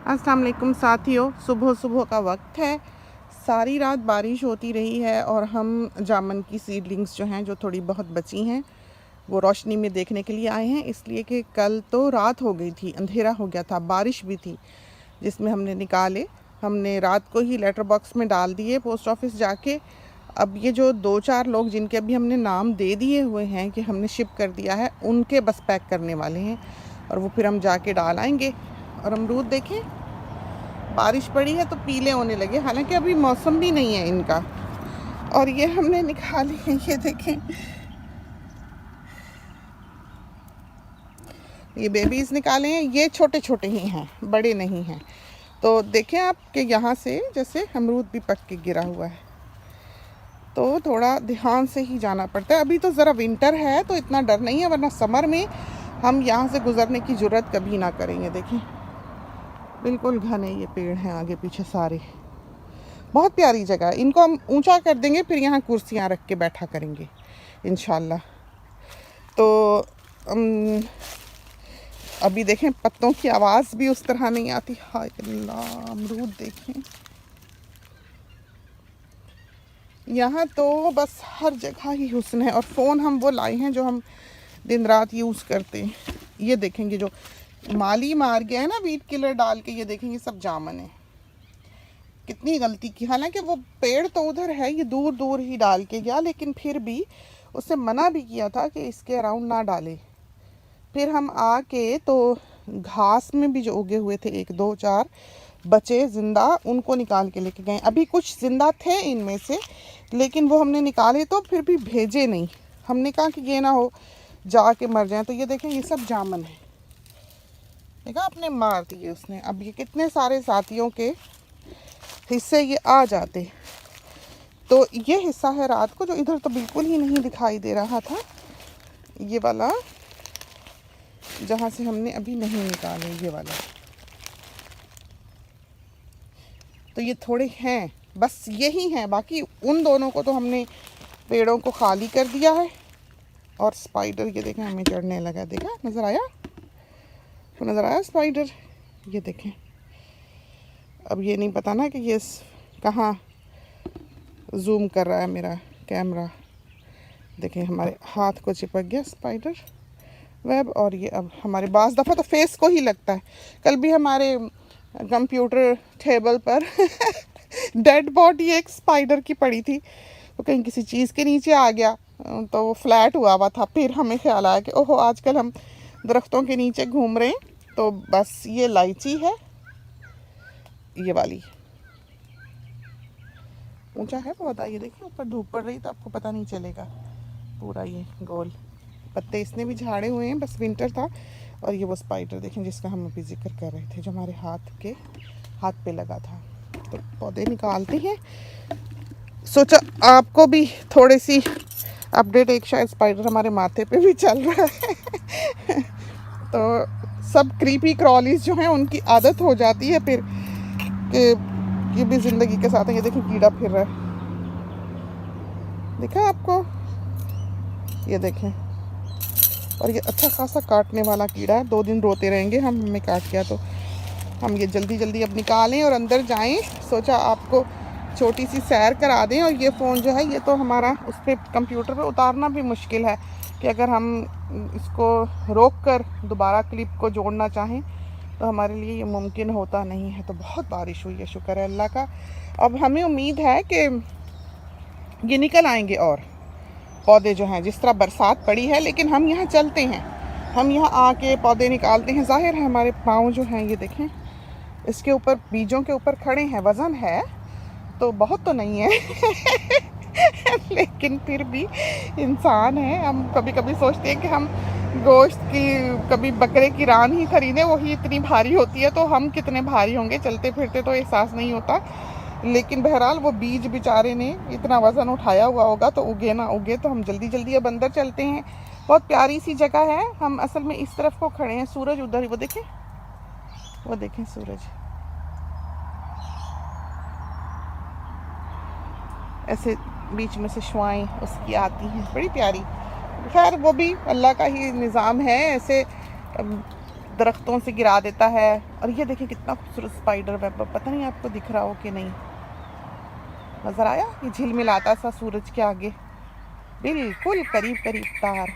अस्सलाम वालेकुम साथियों, सुबह सुबह का वक्त है। सारी रात बारिश होती रही है और हम जामन की सीडलिंग्स जो हैं, जो थोड़ी बहुत बची हैं, वो रोशनी में देखने के लिए आए हैं। इसलिए कि कल तो रात हो गई थी, अंधेरा हो गया था, बारिश भी थी, जिसमें हमने निकाले। हमने रात को ही लेटर बॉक्स में डाल दिए पोस्ट ऑफिस जाके। अब ये जो 2-4 लोग जिनके अभी हमने नाम दे दिए हुए हैं कि हमने शिप कर दिया है, उनके बस पैक करने वाले हैं और वो फिर हम जाके डाल आएंगे। और अमरूद देखें, बारिश पड़ी है तो पीले होने लगे, हालांकि अभी मौसम भी नहीं है इनका। और ये हमने निकाले हैं, ये देखें, ये बेबीज़ निकाले हैं। ये छोटे छोटे ही हैं, बड़े नहीं हैं। तो देखें आप कि यहाँ से जैसे अमरूद भी पक के गिरा हुआ है, तो थोड़ा ध्यान से ही जाना पड़ता है। अभी तो ज़रा विंटर है तो इतना डर नहीं है, वरना समर में हम यहाँ से गुज़रने की ज़रूरत कभी ना करेंगे। देखें, बिल्कुल घने ये पेड़ हैं आगे पीछे सारे। बहुत प्यारी जगह है। इनको हम ऊंचा कर देंगे, फिर यहाँ कुर्सियाँ रख के बैठा करेंगे इंशाल्लाह। तो अभी देखें, पत्तों की आवाज़ भी उस तरह नहीं आती। हाय अल्लाह, अमरूद देखें, यहाँ तो बस हर जगह ही हुस्न है। और फ़ोन हम वो लाए हैं जो हम दिन रात यूज़ करते हैं। ये देखेंगे, जो माली मार गया है ना वीट किलर डाल के, ये देखेंगे सब जामन है। कितनी गलती की, हालांकि वो पेड़ तो उधर है, ये दूर दूर ही डाल के गया, लेकिन फिर भी उससे मना भी किया था कि इसके अराउंड ना डाले। फिर हम आके तो घास में भी जो उगे हुए थे 1-2-4 बचे जिंदा, उनको निकाल के लेके गए। अभी कुछ जिंदा थे इनमें से, लेकिन वो हमने निकाले तो फिर भी भेजे नहीं। हमने कहा कि ये ना हो जाके मर जाए। तो ये देखें, ये सब जामन है। देखा, आपने मार दिए उसने। अब ये कितने सारे साथियों के हिस्से ये आ जाते। तो ये हिस्सा है रात को, जो इधर तो बिल्कुल ही नहीं दिखाई दे रहा था, ये वाला जहाँ से हमने अभी नहीं निकाले, ये वाला। तो ये थोड़े हैं, बस यही हैं। बाकी उन दोनों को तो हमने पेड़ों को खाली कर दिया है। और स्पाइडर ये देखें हमें चढ़ने लगा। देखा, नज़र आया? तो नज़र आया स्पाइडर? ये देखें। अब ये नहीं पता ना कि ये कहाँ जूम कर रहा है मेरा कैमरा। देखें, हमारे हाथ को चिपक गया स्पाइडर वेब। और ये अब हमारे बाज़ दफ़ा तो फेस को ही लगता है। कल भी हमारे कंप्यूटर टेबल पर डेड बॉडी एक स्पाइडर की पड़ी थी, तो कहीं किसी चीज़ के नीचे आ गया तो वो फ्लैट हुआ था। फिर हमें ख्याल आया कि ओहो, आजकल हम दरख्तों के नीचे घूम रहे हैं। तो बस ये लाइची है, ये वाली ऊंचा है बहुत। ये देखिए, ऊपर धूप पड़ रही तो आपको पता नहीं चलेगा। पूरा ये गोल पत्ते इसने भी झाड़े हुए हैं, बस विंटर था। और ये वो स्पाइडर देखें जिसका हम अभी जिक्र कर रहे थे, जो हमारे हाथ पे लगा था। तो पौधे निकालते हैं। सोचा आपको भी थोड़ी सी अपडेट। एक शायद स्पाइडर हमारे माथे पे भी चल रहा है। तो सब क्रीपी क्रॉलीज जो हैं, उनकी आदत हो जाती है फिर कि ये भी ज़िंदगी के साथ है। ये देखें, कीड़ा फिर रहा है, देखा आपको? ये देखें। और ये अच्छा खासा काटने वाला कीड़ा है। 2 दिन रोते रहेंगे हम, हमें काट गया। तो हम ये जल्दी जल्दी अब निकालें और अंदर जाएं। सोचा आपको छोटी सी सैर करा दें। और ये फ़ोन जो है, ये तो हमारा उस पर कंप्यूटर पे उतारना भी मुश्किल है कि अगर हम इसको रोक कर दोबारा क्लिप को जोड़ना चाहें तो हमारे लिए ये मुमकिन होता नहीं है। तो बहुत बारिश हुई है, शुक्र है अल्लाह का। अब हमें उम्मीद है कि ये निकल आएंगे और पौधे जो हैं, जिस तरह बरसात पड़ी है। लेकिन हम यहाँ चलते हैं, हम यहाँ आके पौधे निकालते हैं। ज़ाहिर है हमारे पाँव जो हैं, ये देखें, इसके ऊपर बीजों के ऊपर खड़े हैं। वज़न है तो बहुत तो नहीं है लेकिन फिर भी इंसान है। हम कभी कभी सोचते हैं कि हम गोश्त की, कभी बकरे की रान ही खरीदें, वही इतनी भारी होती है, तो हम कितने भारी होंगे। चलते फिरते तो एहसास नहीं होता। लेकिन बहरहाल वो बीज बेचारे ने इतना वज़न उठाया हुआ होगा, तो उगे ना उगे। तो हम जल्दी जल्दी अब अंदर चलते हैं। बहुत प्यारी सी जगह है। हम असल में इस तरफ को खड़े हैं, सूरज उधर ही, वो देखें, वो देखें सूरज ऐसे बीच में से शुआएं उसकी आती हैं, बड़ी प्यारी। खैर वो भी अल्लाह का ही निज़ाम है। ऐसे दरख्तों से गिरा देता है। और ये देखिए कितना खूबसूरत स्पाइडर वेब, पता नहीं आपको दिख रहा हो कि नहीं, नज़र आया? ये झिलमिलाता सा सूरज के आगे, बिल्कुल करीब करीब तार।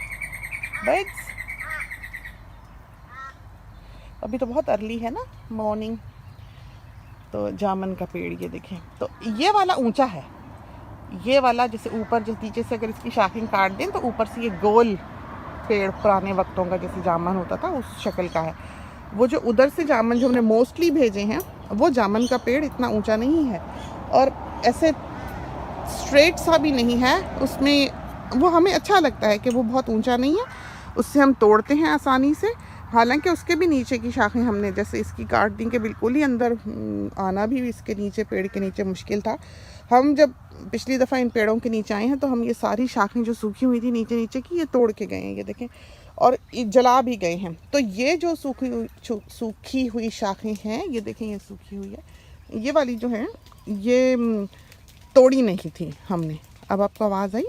बर्ड्स अभी तो बहुत अर्ली है ना, मॉर्निंग। तो जामन का पेड़ ये देखें, तो ये वाला ऊंचा है, ये वाला जैसे ऊपर जो नीचे से अगर इसकी शाखें काट दें तो ऊपर से ये गोल पेड़ पुराने वक्तों का जैसे जामन होता था उस शक्ल का है। वो जो उधर से जामन जो हमने मोस्टली भेजे हैं, वो जामन का पेड़ इतना ऊंचा नहीं है और ऐसे स्ट्रेट सा भी नहीं है उसमें। वो हमें अच्छा लगता है कि वो बहुत ऊंचा नहीं है, उससे हम तोड़ते हैं आसानी से। हालांकि उसके भी नीचे की शाखें हमने जैसे इसकी काट दी कि बिल्कुल ही अंदर आना भी इसके नीचे, पेड़ के नीचे मुश्किल था। हम जब पिछली दफ़ा इन पेड़ों के नीचे आए हैं तो हम ये सारी शाखें जो सूखी हुई थी नीचे नीचे की, ये तोड़ के गए हैं, ये देखें, और जला भी गए हैं। तो ये जो सूखी हुई शाखें हैं, ये देखें, ये सूखी हुई है, ये वाली जो है ये तोड़ी नहीं थी हमने। अब आपको आवाज़ आई?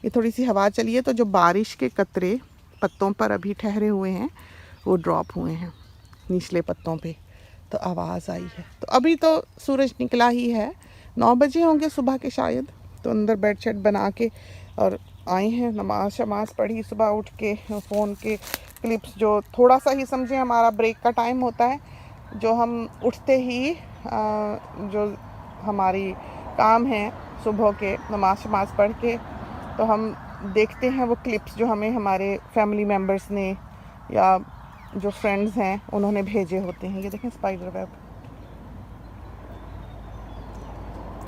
ये थोड़ी सी हवा चली है तो जो बारिश के कतरे पत्तों पर अभी ठहरे हुए हैं वो ड्रॉप हुए हैं निचले पत्तों पे, तो आवाज़ आई है। तो अभी तो सूरज निकला ही है, 9 बजे होंगे सुबह के शायद। तो अंदर बेड शेड बना के और आए हैं, नमाज शमाज पढ़ी सुबह उठ के। फ़ोन के क्लिप्स जो थोड़ा सा ही समझे हमारा ब्रेक का टाइम होता है, जो हम उठते ही जो हमारी काम है सुबह के नमाज शमाज पढ़ के, तो हम देखते हैं वो क्लिप्स जो हमें हमारे फैमिली मेम्बर्स ने या जो फ्रेंड्स हैं उन्होंने भेजे होते हैं। ये देखें स्पाइडर वेब।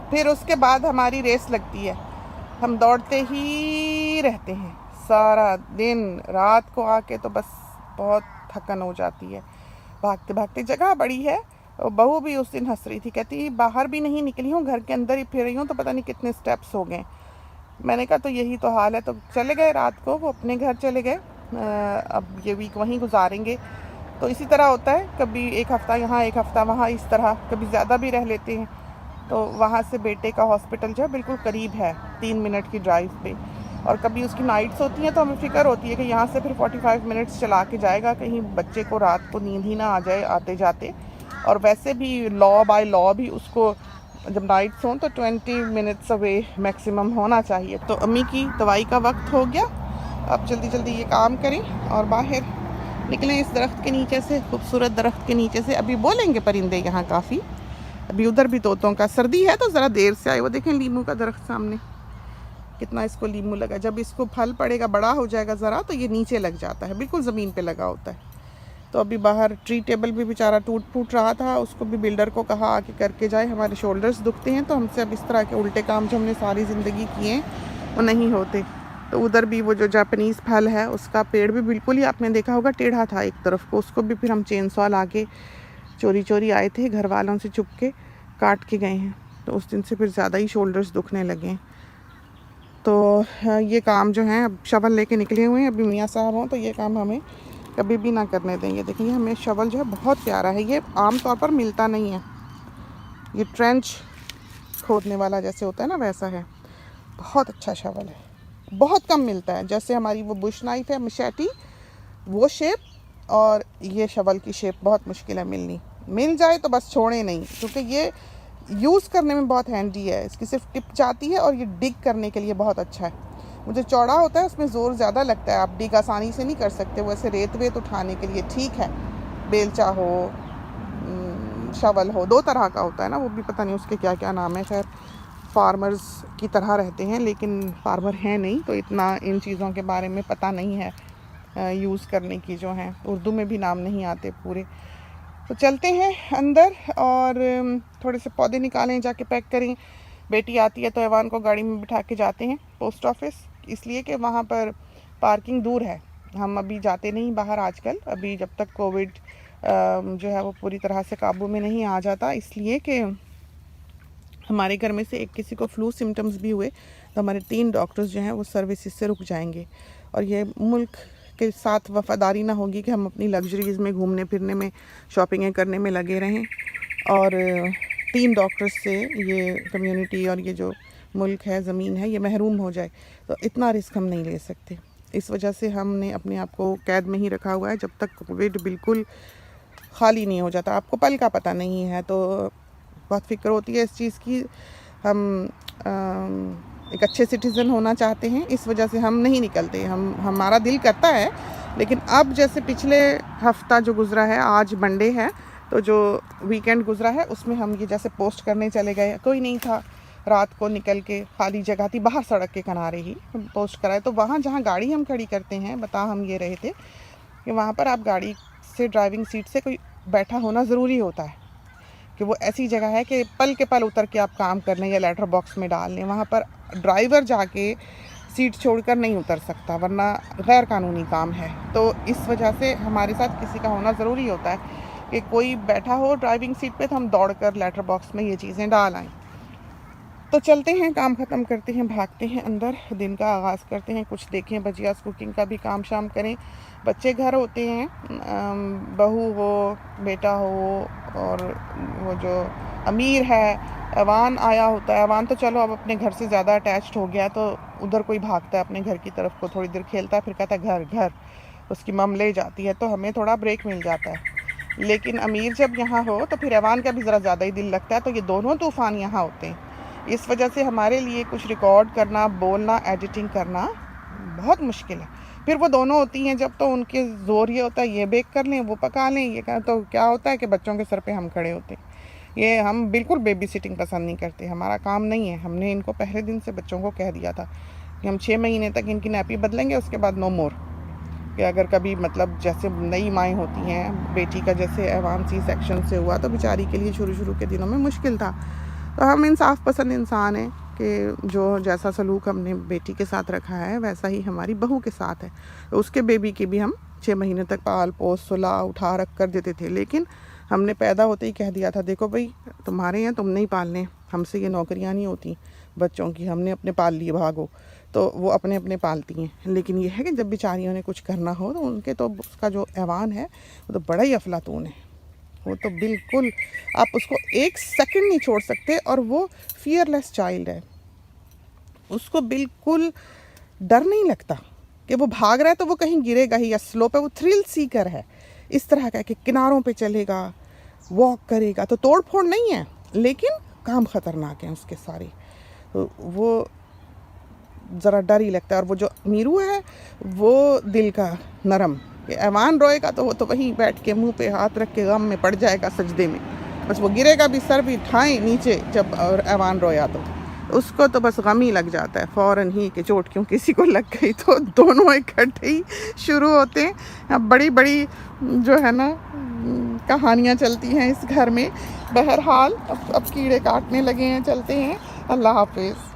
फिर उसके बाद हमारी रेस लगती है, हम दौड़ते ही रहते हैं सारा दिन। रात को आके तो बस बहुत थकन हो जाती है भागते भागते। जगह बड़ी है, बहू भी उस दिन हंस रही थी, कहती बाहर भी नहीं निकली हूँ, घर के अंदर ही फिर रही हूँ तो पता नहीं कितने स्टेप्स हो गए। मैंने कहा तो यही तो हाल है। तो चले गए रात को, वो अपने घर चले गए, अब ये वीक वहीं गुजारेंगे। तो इसी तरह होता है, कभी एक हफ़्ता यहाँ एक हफ़्ता वहाँ, इस तरह कभी ज़्यादा भी रह लेते हैं। तो वहाँ से बेटे का हॉस्पिटल जो है बिल्कुल करीब है, 3 मिनट की ड्राइव पे। और कभी उसकी नाइट्स होती हैं तो हमें फ़िक्र होती है कि यहाँ से फिर 45 मिनट्स चला के जाएगा, कहीं बच्चे को रात को नींद ही ना आ जाए आते जाते। और वैसे भी लॉ बाय लॉ भी उसको जब नाइट्स हों तो 20 मिनट्स अवे मैक्सिमम होना चाहिए। तो अम्मी की दवाई का वक्त हो गया, अब जल्दी जल्दी ये काम करें और बाहर निकलें इस दरख्त के नीचे से, खूबसूरत दरख्त के नीचे से। अभी बोलेंगे परिंदे यहाँ काफ़ी, अभी उधर भी तोतों का, सर्दी है तो ज़रा देर से आए। वो देखें लीमू का दरख्त सामने, कितना इसको लीमू लगा। जब इसको फल पड़ेगा, बड़ा हो जाएगा ज़रा, तो ये नीचे लग जाता है, बिल्कुल ज़मीन पे लगा होता है। तो अभी बाहर ट्री टेबल भी बेचारा टूट फूट रहा था, उसको भी बिल्डर को कहा आके करके जाए। हमारे शोल्डर्स दुखते हैं तो हमसे अब इस तरह के उल्टे काम जो हमने सारी ज़िंदगी किए हैं वो नहीं होते। तो उधर भी वो जो जापानीज़ फल है उसका पेड़ भी बिल्कुल ही आपने देखा होगा टेढ़ा था एक तरफ को, उसको भी फिर हम चेन सॉ ला के चोरी चोरी आए थे, घर वालों से छुप के काट के गए हैं। तो उस दिन से फिर ज़्यादा ही शोल्डर्स दुखने लगे हैं। तो ये काम जो है अब शवल लेके निकले हुए हैं, अभी मियाँ साहब हों तो ये काम हमें कभी भी ना करने देंगे। देखिए हमें शवल जो है बहुत प्यारा है, ये आम तौर पर मिलता नहीं है, ये ट्रेंच खोदने वाला जैसे होता है ना वैसा है, बहुत अच्छा शवल है, बहुत कम मिलता है। जैसे हमारी वो बुश नाइफ है मशैटी, वो शेप, और ये शवल की शेप बहुत मुश्किल है मिलनी। मिल जाए तो बस छोड़े नहीं, क्योंकि ये यूज़ करने में बहुत हैंडी है, इसकी सिर्फ टिप जाती है और ये डिग करने के लिए बहुत अच्छा है। मुझे चौड़ा होता है उसमें ज़ोर ज़्यादा लगता है, आप डिग आसानी से नहीं कर सकते। वैसे रेत वेत उठाने के लिए ठीक है, बेलचा हो शवल हो, 2 तरह का होता है ना, वो भी पता नहीं उसके क्या क्या नाम है। खैर फार्मर्स की तरह रहते हैं, लेकिन फार्मर हैं नहीं तो इतना इन चीज़ों के बारे में पता नहीं है यूज़ करने की, जो हैं उर्दू में भी नाम नहीं आते पूरे। तो चलते हैं अंदर और थोड़े से पौधे निकालें, जाके पैक करें। बेटी आती है तो ऐवान को गाड़ी में बिठा के जाते हैं पोस्ट ऑफिस, इसलिए कि वहाँ पर पार्किंग दूर है। हम अभी जाते नहीं बाहर आजकल, अभी जब तक कोविड जो है वो पूरी तरह से काबू में नहीं आ जाता, इसलिए कि हमारे घर में से एक किसी को फ्लू सिम्टम्स भी हुए तो हमारे 3 डॉक्टर्स जो हैं वो सर्विसेज से रुक जाएंगे। और ये मुल्क के साथ वफादारी ना होगी कि हम अपनी लग्जरीज़ में घूमने फिरने में, शॉपिंगें करने में लगे रहें और 3 डॉक्टर्स से ये कम्युनिटी और ये जो मुल्क है, ज़मीन है, ये महरूम हो जाए। तो इतना रिस्क हम नहीं ले सकते। इस वजह से हमने अपने आप को कैद में ही रखा हुआ है जब तक कोविड बिल्कुल खाली नहीं हो जाता। आपको पल का पता नहीं है, तो बहुत फ़िक्र होती है इस चीज़ की। हम एक अच्छे सिटीज़न होना चाहते हैं, इस वजह से हम नहीं निकलते। हमारा दिल करता है, लेकिन अब जैसे पिछले हफ्ता जो गुज़रा है, आज मंडे है, तो जो वीकेंड गुज़रा है उसमें हम ये जैसे पोस्ट करने चले गए, कोई नहीं था, रात को निकल के खाली जगह थी, बाहर सड़क के किनारे ही पोस्ट कराए। तो वहाँ जहाँ गाड़ी हम खड़ी करते हैं, बता हम ये रहे थे कि वहाँ पर आप गाड़ी से ड्राइविंग सीट से कोई बैठा होना ज़रूरी होता है, कि वो ऐसी जगह है कि पल के पल उतर के आप काम कर लें या लेटर बॉक्स में डाल लें। वहाँ पर ड्राइवर जाके सीट छोड़कर नहीं उतर सकता, वरना गैर कानूनी काम है। तो इस वजह से हमारे साथ किसी का होना ज़रूरी होता है कि कोई बैठा हो ड्राइविंग सीट पे, तो हम दौड़कर लेटर बॉक्स में ये चीज़ें डाल आएँ। तो चलते हैं, काम ख़त्म करते हैं, भागते हैं अंदर, दिन का आगाज़ करते हैं, कुछ देखें, भजियास कुकिंग का भी काम शाम करें। बच्चे घर होते हैं, बहू हो, बेटा हो, और वो जो अमीर है, अवान आया होता है। अवान तो चलो अब अपने घर से ज़्यादा अटैच्ड हो गया, तो उधर कोई भागता है अपने घर की तरफ को, थोड़ी देर खेलता है, फिर कहता है घर घर, उसकी मम ले जाती है, तो हमें थोड़ा ब्रेक मिल जाता है। लेकिन अमीर जब यहाँ हो तो फिर अवान का भी ज़रा ज़्यादा ही दिल लगता है। तो ये दोनों तूफ़ान यहाँ होते हैं। इस वजह से हमारे लिए कुछ रिकॉर्ड करना, बोलना, एडिटिंग करना बहुत मुश्किल है। फिर वो दोनों होती हैं जब, तो उनके ज़ोर ये होता है ये बेक कर लें, वो पका लें, ये कर, तो क्या होता है कि बच्चों के सर पे हम खड़े होते हैं। ये हम बिल्कुल बेबी सिटिंग पसंद नहीं करते, हमारा काम नहीं है। हमने इनको पहले दिन से बच्चों को कह दिया था कि हम 6 महीने तक इनकी नैपी बदलेंगे, उसके बाद नो मोर। कि अगर कभी मतलब जैसे नई माएँ होती हैं, बेटी का जैसे एवान सी सेक्शन से हुआ, तो बेचारी के लिए शुरू के दिनों में मुश्किल था। तो हम इंसाफ पसंद इंसान हैं कि जो जैसा सलूक हमने बेटी के साथ रखा है, वैसा ही हमारी बहू के साथ है। तो उसके बेबी की भी हम 6 महीने तक पाल पोस सुला उठा रख कर देते थे। लेकिन हमने पैदा होते ही कह दिया था, देखो भाई तुम्हारे हैं, तुम नहीं पालने, हमसे ये नौकरियां नहीं होती बच्चों की, हमने अपने पाल लिए, भागो। तो वो अपने अपने पालती हैं। लेकिन ये है कि जब बेचारियों ने कुछ करना हो, तो उनके तो उसका जो ऐवान है वो तो बड़ा ही अफलातून है। वो तो बिल्कुल आप उसको 1 सेकंड नहीं छोड़ सकते, और वो फियरलेस चाइल्ड है। उसको बिल्कुल डर नहीं लगता कि वो भाग रहा है तो वो कहीं गिरेगा ही, या स्लो पे वो थ्रिल सीकर है। इस तरह का कि किनारों पे चलेगा, वॉक करेगा, तो तोड़ फोड़ नहीं है, लेकिन काम ख़तरनाक है उसके सारे। तो वो ज़रा डर ही लगता है। और वो जो मीरू है वो दिल का नरम, कि ऐवान रोएगा तो वो तो वहीं बैठ के मुंह पे हाथ रख के गम में पड़ जाएगा सजदे में, बस वो गिरेगा भी, सर भी ठाएं नीचे जब और ऐवान रोया तो उसको तो बस गम ही लग जाता है फ़ौरन ही कि चोट क्यों किसी को लग गई। तो दोनों इकट्ठे ही शुरू होते हैं। अब बड़ी बड़ी जो है ना कहानियाँ चलती हैं इस घर में। बहरहाल अब कीड़े काटने लगे हैं, चलते हैं, अल्लाह हाफिज़।